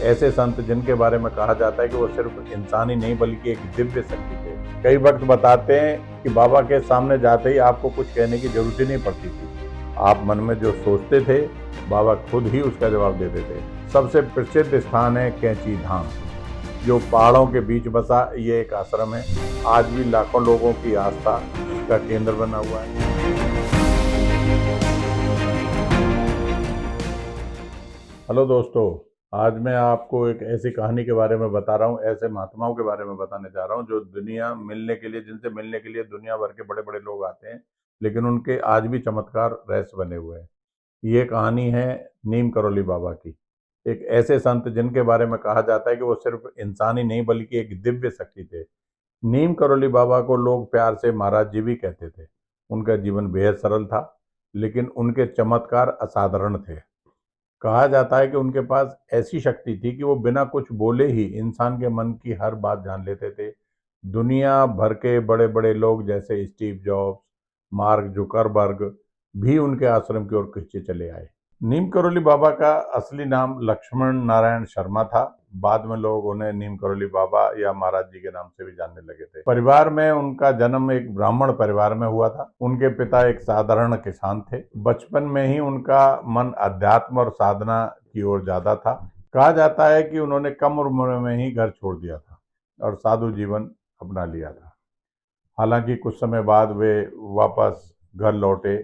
ऐसे संत जिनके बारे में कहा जाता है कि वो सिर्फ इंसान ही नहीं बल्कि एक दिव्य शक्ति थे। कई वक्त बताते हैं कि बाबा के सामने जाते ही आपको कुछ कहने की जरूरत ही नहीं पड़ती थी। आप मन में जो सोचते थे बाबा खुद ही उसका जवाब देते थे। सबसे प्रसिद्ध स्थान है कैंची धाम, जो पहाड़ों के बीच बसा ये एक आश्रम है। आज भी लाखों लोगों की आस्था का केंद्र बना हुआ है। हेलो दोस्तों, आज मैं आपको एक ऐसी कहानी के बारे में बता रहा हूँ, ऐसे महात्माओं के बारे में बताने जा रहा हूँ जो जिनसे मिलने के लिए दुनिया भर के बड़े बड़े लोग आते हैं, लेकिन उनके आज भी चमत्कार रहस्य बने हुए हैं। ये कहानी है नीम करोली बाबा की। एक ऐसे संत जिनके बारे में कहा जाता है कि वो सिर्फ इंसान ही नहीं बल्कि एक दिव्य शक्ति थे। नीम करोली बाबा को लोग प्यार से महाराज जी भी कहते थे। उनका जीवन बेहद सरल था, लेकिन उनके चमत्कार असाधारण थे। कहा जाता है कि उनके पास ऐसी शक्ति थी कि वो बिना कुछ बोले ही इंसान के मन की हर बात जान लेते थे। दुनिया भर के बड़े बड़े लोग जैसे स्टीव जॉब्स, मार्क जुकरबर्ग भी उनके आश्रम की ओर खींचे चले आए। नीम करोली बाबा का असली नाम लक्ष्मण नारायण शर्मा था। बाद में लोग उन्हें नीम करोली बाबा या महाराज जी के नाम से भी जानने लगे थे। परिवार में उनका जन्म एक ब्राह्मण परिवार में हुआ था। उनके पिता एक साधारण किसान थे। बचपन में ही उनका मन अध्यात्म और साधना की ओर ज्यादा था। कहा जाता है कि उन्होंने कम उम्र में ही घर छोड़ दिया था और साधु जीवन अपना लिया था। हालांकि कुछ समय बाद वे वापस घर लौटे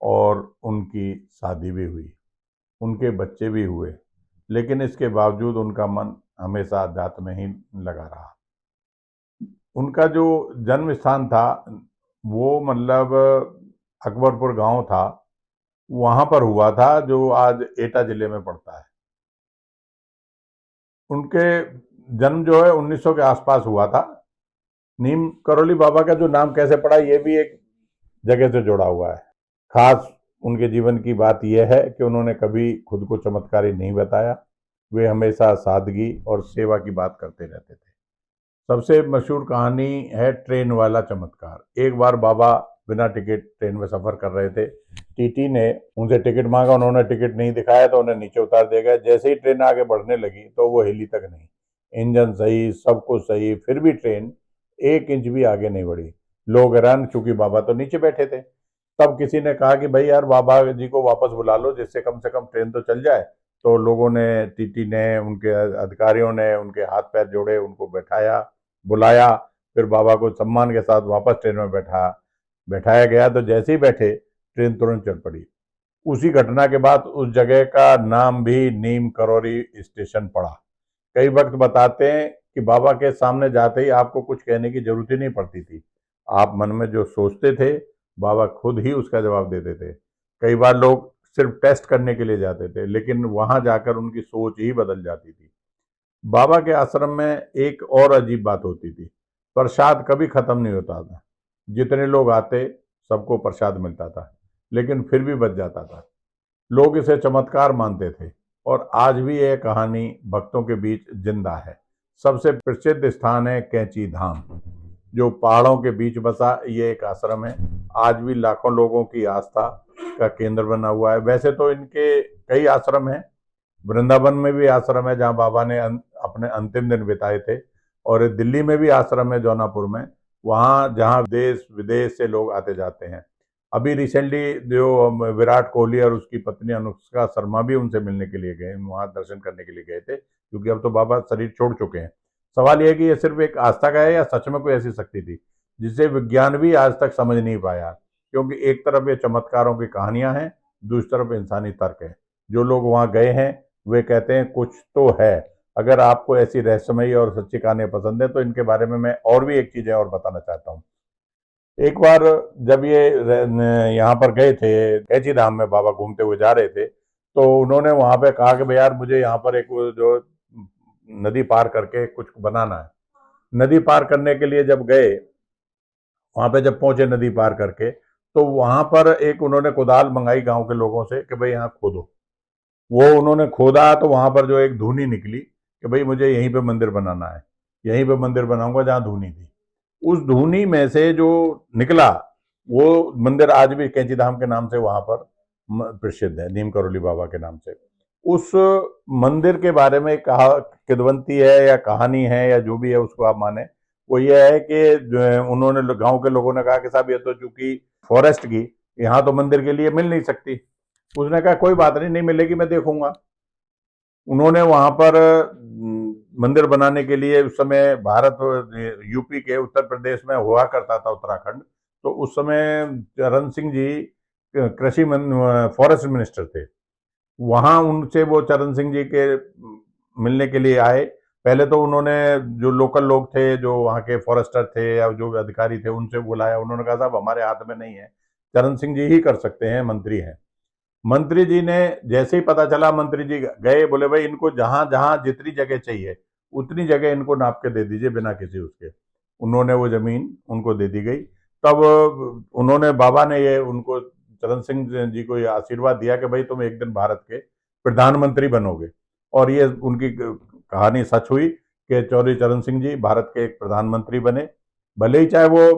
और उनकी शादी भी हुई, उनके बच्चे भी हुए, लेकिन इसके बावजूद उनका मन हमेशा अध्यात्म में ही लगा रहा। उनका जो जन्म स्थान था वो मतलब अकबरपुर गांव था, वहां पर हुआ था, जो आज एटा जिले में पड़ता है। उनके जन्म जो है 1900 के आसपास हुआ था। नीम करोली बाबा का जो नाम कैसे पड़ा ये भी एक जगह से जुड़ा हुआ है। खास उनके जीवन की बात यह है कि उन्होंने कभी खुद को चमत्कारी नहीं बताया। वे हमेशा सादगी और सेवा की बात करते रहते थे। सबसे मशहूर कहानी है ट्रेन वाला चमत्कार। एक बार बाबा बिना टिकट ट्रेन में सफर कर रहे थे। टीटी ने उनसे टिकट मांगा, उन्होंने टिकट नहीं दिखाया तो उन्हें नीचे उतार दिया गया। जैसे ही ट्रेन आगे बढ़ने लगी तो वो हिली तक नहीं। इंजन सही, सब कुछ सही, फिर भी ट्रेन 1 इंच भी आगे नहीं बढ़ी। लोग हैरान, क्योंकि बाबा तो नीचे बैठे थे। तब किसी ने कहा कि भाई यार, बाबा जी को वापस बुला लो, जिससे कम से कम ट्रेन तो चल जाए। तो लोगों ने, टीटी ने, उनके अधिकारियों ने उनके हाथ पैर जोड़े, उनको बैठाया, बुलाया। फिर बाबा को सम्मान के साथ वापस ट्रेन में बैठाया गया। तो जैसे ही बैठे ट्रेन तुरंत चल पड़ी। उसी घटना के बाद उस जगह का नाम भी नीम करोली स्टेशन पड़ा। कई वक्त बताते हैं कि बाबा के सामने जाते ही आपको कुछ कहने की जरूरत ही नहीं पड़ती थी। आप मन में जो सोचते थे बाबा खुद ही उसका जवाब देते थे। कई बार लोग सिर्फ टेस्ट करने के लिए जाते थे, लेकिन वहां जाकर उनकी सोच ही बदल जाती थी। बाबा के आश्रम में एक और अजीब बात होती थी, प्रसाद कभी खत्म नहीं होता था। जितने लोग आते सबको प्रसाद मिलता था, लेकिन फिर भी बच जाता था। लोग इसे चमत्कार मानते थे और आज भी यह कहानी भक्तों के बीच जिंदा है। सबसे प्रसिद्ध स्थान है कैंची धाम, जो पहाड़ों के बीच बसा ये एक आश्रम है। आज भी लाखों लोगों की आस्था का केंद्र बना हुआ है। वैसे तो इनके कई आश्रम हैं। वृंदावन में भी आश्रम है जहाँ बाबा ने अपने अंतिम दिन बिताए थे, और दिल्ली में भी आश्रम है जौनापुर में, वहाँ जहाँ देश विदेश से लोग आते जाते हैं। अभी रिसेंटली जो विराट कोहली और उसकी पत्नी अनुष्का शर्मा भी उनसे मिलने के लिए गए, वहाँ दर्शन करने के लिए गए थे, क्योंकि अब तो बाबा शरीर छोड़ चुके हैं। सवाल यह है कि यह सिर्फ एक आस्था का है या सच में कोई ऐसी शक्ति थी जिसे विज्ञान भी आज तक समझ नहीं पाया। क्योंकि एक तरफ ये चमत्कारों की कहानियां हैं, दूसरी तरफ इंसानी तर्क है। जो लोग वहां गए हैं वे कहते हैं कुछ तो है। अगर आपको ऐसी रहस्यमयी और सच्ची कहानियां पसंद है तो इनके बारे में मैं और भी एक चीजें और बताना चाहता हूँ। एक बार जब ये यहाँ पर गए थे, कैंची धाम में बाबा घूमते हुए जा रहे थे, तो उन्होंने वहां पे कहा कि भाई यार, मुझे यहाँ पर एक जो नदी पार करके कुछ बनाना है। नदी पार करने के लिए जब गए, वहां पे जब पहुंचे नदी पार करके, तो वहां पर एक उन्होंने कुदाल मंगाई गांव के लोगों से कि भाई यहाँ खोदो। वो उन्होंने खोदा तो वहां पर जो एक धूनी निकली कि भाई मुझे यहीं पे मंदिर बनाना है, यहीं पे मंदिर बनाऊंगा जहां धूनी थी। उस धूनी में से जो निकला वो मंदिर आज भी कैंची धाम के नाम से वहां पर प्रसिद्ध है, नीम करोली बाबा के नाम से। उस मंदिर के बारे में कहा किदवंती है या कहानी है या जो भी है उसको आप माने, वो ये है कि उन्होंने गांव के लोगों ने कहा कि साहब ये तो चूंकि फॉरेस्ट की, यहाँ तो मंदिर के लिए मिल नहीं सकती। उसने कहा कोई बात नहीं, नहीं मिलेगी, मैं देखूंगा। उन्होंने वहां पर मंदिर बनाने के लिए, उस समय भारत यूपी के उत्तर प्रदेश में हुआ करता था उत्तराखंड, तो उस समय चरण सिंह जी कृषि फॉरेस्ट मिनिस्टर थे। वहां उनसे वो चरण सिंह जी के मिलने के लिए आए। पहले तो उन्होंने जो लोकल लोग थे, जो वहाँ के फॉरेस्टर थे या जो अधिकारी थे, उनसे बुलाया। उन्होंने कहा साहब हमारे हाथ में नहीं है, चरण सिंह जी ही कर सकते हैं, मंत्री हैं। मंत्री जी ने जैसे ही पता चला, मंत्री जी गए, बोले भाई इनको जहां जहां जितनी जगह चाहिए उतनी जगह इनको नाप के दे दीजिए बिना किसी उसके। उन्होंने वो जमीन उनको दे दी गई। तब उन्होंने, बाबा ने ये उनको, चरण सिंह जी को ये आशीर्वाद दिया कि भाई तुम एक दिन भारत के प्रधानमंत्री बनोगे। और ये उनकी कहानी सच हुई कि चौधरी चरण सिंह जी भारत के एक प्रधानमंत्री बने। भले ही चाहे वो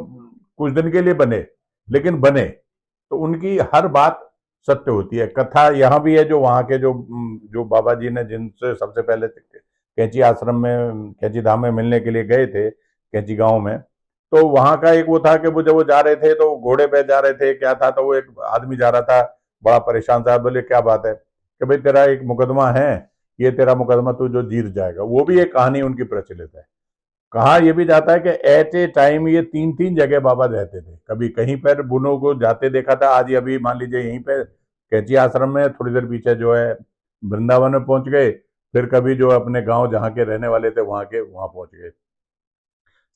कुछ दिन के लिए बने, लेकिन बने। तो उनकी हर बात सत्य होती है। कथा यहाँ भी है, जो वहाँ के जो बाबा जी ने जिनसे सबसे पहले कैंची आश्रम में, कैंची धाम में मिलने के लिए गए थे, कैंची गांव में, तो वहां का एक वो था कि वो जब वो जा रहे थे तो घोड़े पे जा रहे थे, क्या था, तो वो एक आदमी जा रहा था बड़ा परेशान था। बोले क्या बात है? कि भाई तेरा एक मुकदमा है, ये तेरा मुकदमा तू जो जीत जाएगा। वो भी एक कहानी उनकी प्रचलित है। कहा यह भी जाता है कि एट ए टाइम ये 3-3 जगह बाबा रहते थे। कभी कहीं पर बुनों को जाते देखा था, आज अभी मान लीजिए यहीं पे कैंची आश्रम में, थोड़ी देर पीछे जो है वृंदावन में पहुंच गए, फिर कभी जो अपने गांव जहाँ के रहने वाले थे वहां के वहां पहुंच गए।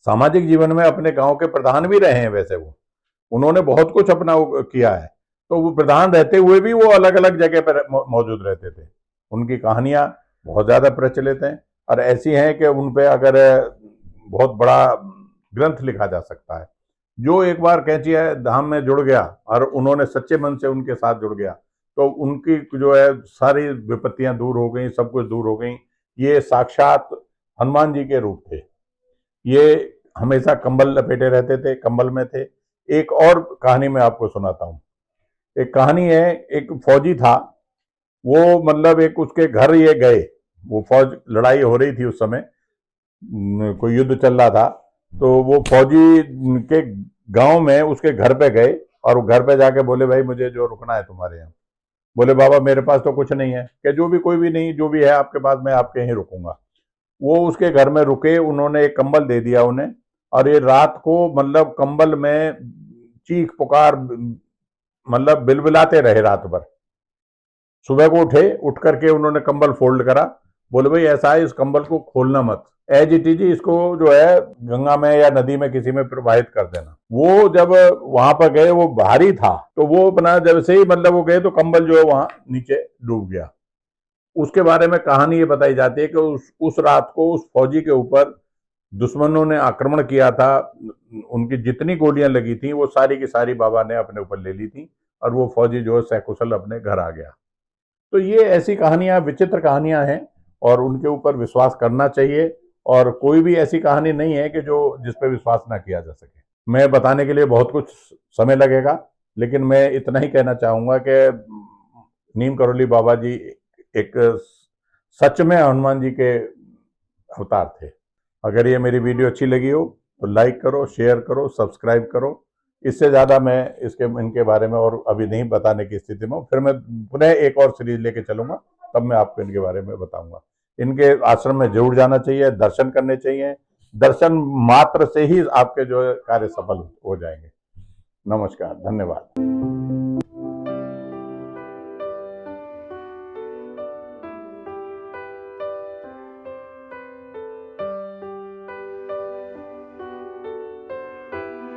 सामाजिक जीवन में अपने गांव के प्रधान भी रहे हैं वैसे वो, उन्होंने बहुत कुछ अपना किया है। तो वो प्रधान रहते हुए भी वो अलग अलग जगह पर मौजूद रहते थे। उनकी कहानियां बहुत ज्यादा प्रचलित हैं और ऐसी हैं कि उन पे अगर बहुत बड़ा ग्रंथ लिखा जा सकता है। जो एक बार कैंची धाम में जुड़ गया और उन्होंने सच्चे मन से उनके साथ जुड़ गया, तो उनकी जो है सारी विपत्तियां दूर हो गई, सब कुछ दूर हो गई। ये साक्षात हनुमान जी के रूप थे। ये हमेशा कंबल लपेटे रहते थे, कंबल में थे। एक और कहानी मैं आपको सुनाता हूँ। एक कहानी है, एक फौजी था, वो मतलब एक उसके घर ये गए, वो फौज, लड़ाई हो रही थी उस समय, कोई युद्ध चल रहा था। तो वो फौजी के गांव में उसके घर पे गए और वो घर पे जाके बोले भाई मुझे जो रुकना है तुम्हारे यहाँ। बोले बाबा मेरे पास तो कुछ नहीं है। कि जो भी, कोई भी नहीं, जो भी है आपके पास, मैं आपके यहीं रुकूंगा। वो उसके घर में रुके, उन्होंने एक कंबल दे दिया उन्हें। और ये रात को मतलब कंबल में चीख पुकार, मतलब बिलबिलाते रहे रात भर। सुबह को उठे, उठ करके उन्होंने कंबल फोल्ड करा। बोले भाई ऐसा है, इस कंबल को खोलना मत, एज इट इज इसको जो है गंगा में या नदी में किसी में प्रवाहित कर देना। वो जब वहां पर गए, वो भारी था, तो वो अपना जब से ही मतलब वो गए तो कंबल जो है वहां नीचे डूब गया। उसके बारे में कहानी ये बताई जाती है कि उस रात को उस फौजी के ऊपर दुश्मनों ने आक्रमण किया था। उनकी जितनी गोलियां लगी थी वो सारी की सारी बाबा ने अपने ऊपर ले ली थी और वो फौजी जो है सकुशल अपने घर आ गया। तो ये ऐसी कहानियां, विचित्र कहानियां हैं और उनके ऊपर विश्वास करना चाहिए। और कोई भी ऐसी कहानी नहीं है कि जो जिस पर विश्वास ना किया जा सके। मैं बताने के लिए बहुत कुछ समय लगेगा, लेकिन मैं इतना ही कहना चाहूंगा कि नीम करोली बाबा जी एक सच में हनुमान जी के अवतार थे। अगर ये मेरी वीडियो अच्छी लगी हो तो लाइक करो, शेयर करो, सब्सक्राइब करो। इससे ज़्यादा मैं इनके बारे में और अभी नहीं बताने की स्थिति में हूँ। फिर मैं पुनः एक और सीरीज लेके चलूंगा, तब मैं आपको इनके बारे में बताऊंगा। इनके आश्रम में जरूर जाना चाहिए, दर्शन करने चाहिए। दर्शन मात्र से ही आपके जो कार्य सफल हो जाएंगे। नमस्कार, धन्यवाद।